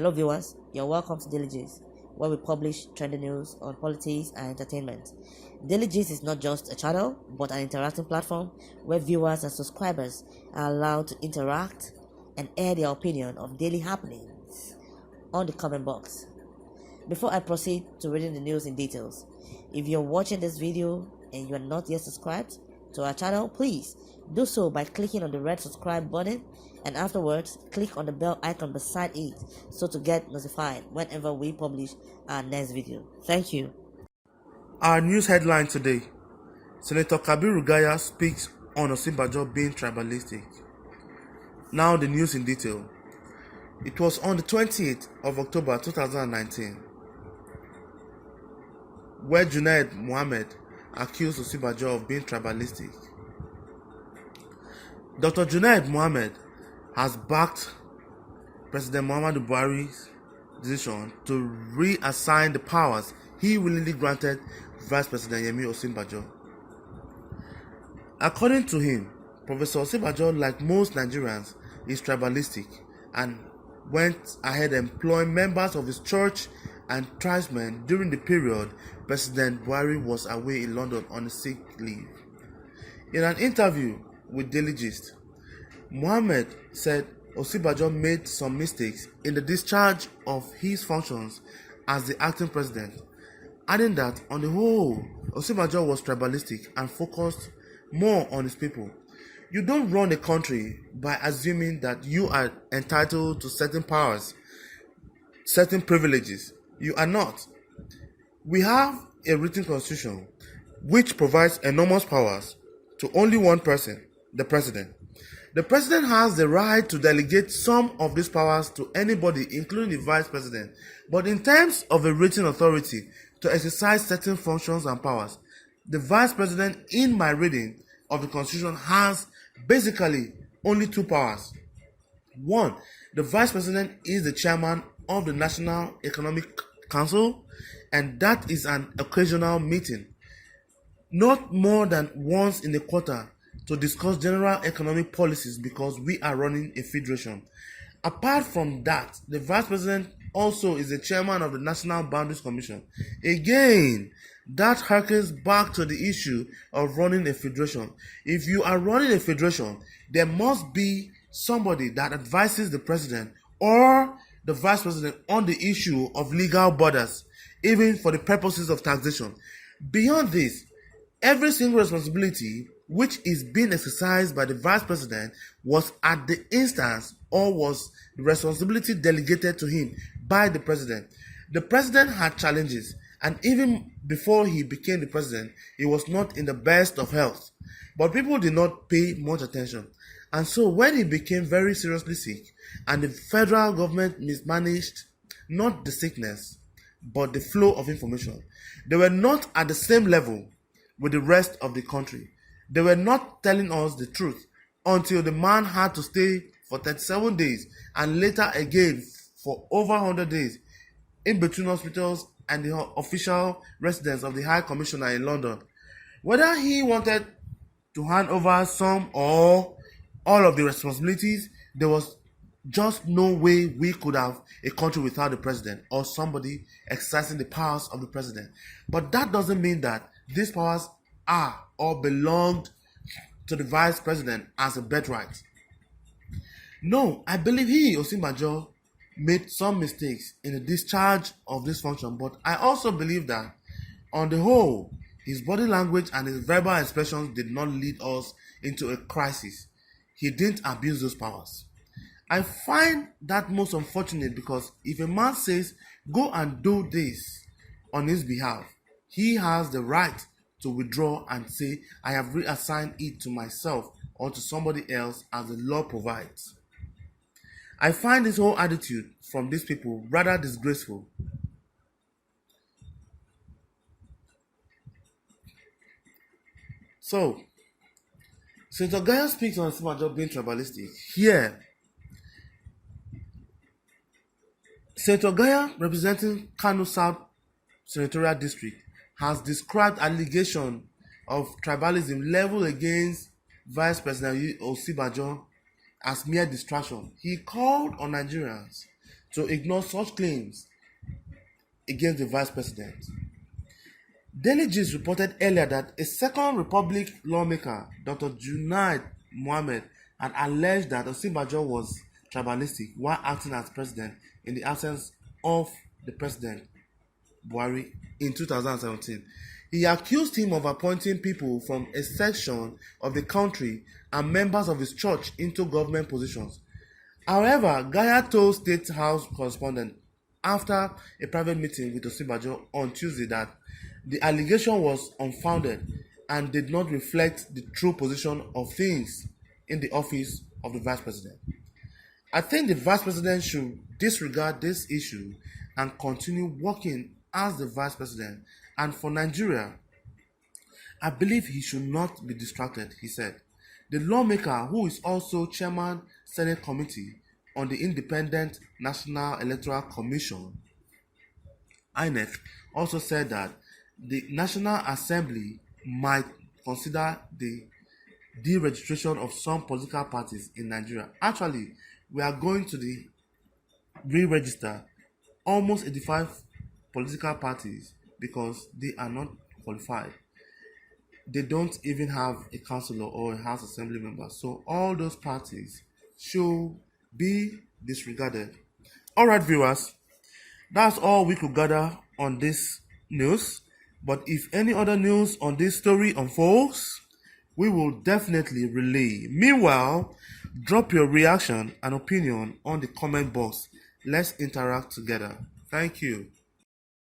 Hello viewers, you're welcome to Daily Gist, where we publish trending news on politics and entertainment. Daily Gist is not just a channel, but an interactive platform where viewers and subscribers are allowed to interact and air their opinion of daily happenings on the comment box. Before I proceed to reading the news in details, if you're watching this video and you are not yet subscribed to our channel, please do so by clicking on the red subscribe button and afterwards click on the bell icon beside it so to get notified whenever we publish our next video. Thank you. Our news headline today: Senator Kabiru Gaya speaks on Osinbajo being tribalistic. Now the news in detail. It was on the 28th of October 2019 where Junaid Mohamed accused Osinbajo of being tribalistic. Dr. Junaid Mohamed has backed President Muhammadu Buhari's decision to reassign the powers he willingly granted Vice President Yemi Osinbajo. According to him, Professor Osinbajo, like most Nigerians, is tribalistic and went ahead employing members of his church and tribesmen during the period President Buhari was away in London on a sick leave. In an interview with Daily Gist, Mohamed said Osinbajo made some mistakes in the discharge of his functions as the acting president, adding that on the whole, Osinbajo was tribalistic and focused more on his people. You don't run a country by assuming that you are entitled to certain powers, certain privileges. You are not. We have a written constitution which provides enormous powers to only one person, the president. The president has the right to delegate some of these powers to anybody, including the vice president. But in terms of a written authority to exercise certain functions and powers, the vice president, in my reading of the constitution, has basically only two powers. One, the vice president is the chairman of the National Economic Council, and that is an occasional meeting, not more than once in a quarter, to discuss general economic policies because we are running a federation. Apart from that, the vice president also is the chairman of the National Boundaries Commission. Again, that harkens back to the issue of running a federation. If you are running a federation, there must be somebody that advises the president or the vice president on the issue of legal borders, even for the purposes of taxation. Beyond this, every single responsibility which is being exercised by the vice president was at the instance or was the responsibility delegated to him by the president. The president had challenges, and even before he became the president, he was not in the best of health. But people did not pay much attention. And so when he became very seriously sick and the federal government mismanaged not the sickness, but the flow of information, they were not at the same level with the rest of the country. They were not telling us the truth until the man had to stay for 37 days and later again for over 100 days in between hospitals and the official residence of the High Commissioner in London. Whether he wanted to hand over some or all of the responsibilities, there was just no way we could have a country without the president or somebody exercising the powers of the president. But that doesn't mean that these powers are or belonged to the vice president as a birthright. No, I believe he, Osinbajo, made some mistakes in the discharge of this function, but I also believe that on the whole, his body language and his verbal expressions did not lead us into a crisis. He didn't abuse those powers. I find that most unfortunate because if a man says, go and do this on his behalf, he has the right to withdraw and say, I have reassigned it to myself or to somebody else as the law provides. I find this whole attitude from these people rather disgraceful. So, Senator Gaya speaks on Osinbajo being tribalistic. Here, Senator Gaya, representing Kano South Senatorial District, has described allegation of tribalism leveled against Vice President Osinbajo as mere distraction. He called on Nigerians to ignore such claims against the vice president. Daily Gist reported earlier that a Second Republic lawmaker, Dr. Junaid Mohamed, had alleged that Osinbajo was tribalistic while acting as president in the absence of the president, Buhari, in 2017. He accused him of appointing people from a section of the country and members of his church into government positions. However, Gaya told State House correspondent after a private meeting with Osinbajo on Tuesday that the allegation was unfounded and did not reflect the true position of things in the office of the vice president. I think the vice president should disregard this issue and continue working as the vice president. And for Nigeria, I believe he should not be distracted, he said. The lawmaker, who is also chairman Senate Committee on the Independent National Electoral Commission, INEC, also said that the National Assembly might consider the deregistration of some political parties in Nigeria. Actually, we are going to re-register almost 85 political parties because they are not qualified. They don't even have a councillor or a House Assembly member. So all those parties should be disregarded. Alright, viewers, that's all we could gather on this news. But if any other news on this story unfolds, we will definitely relay. Meanwhile, drop your reaction and opinion on the comment box. Let's interact together. Thank you.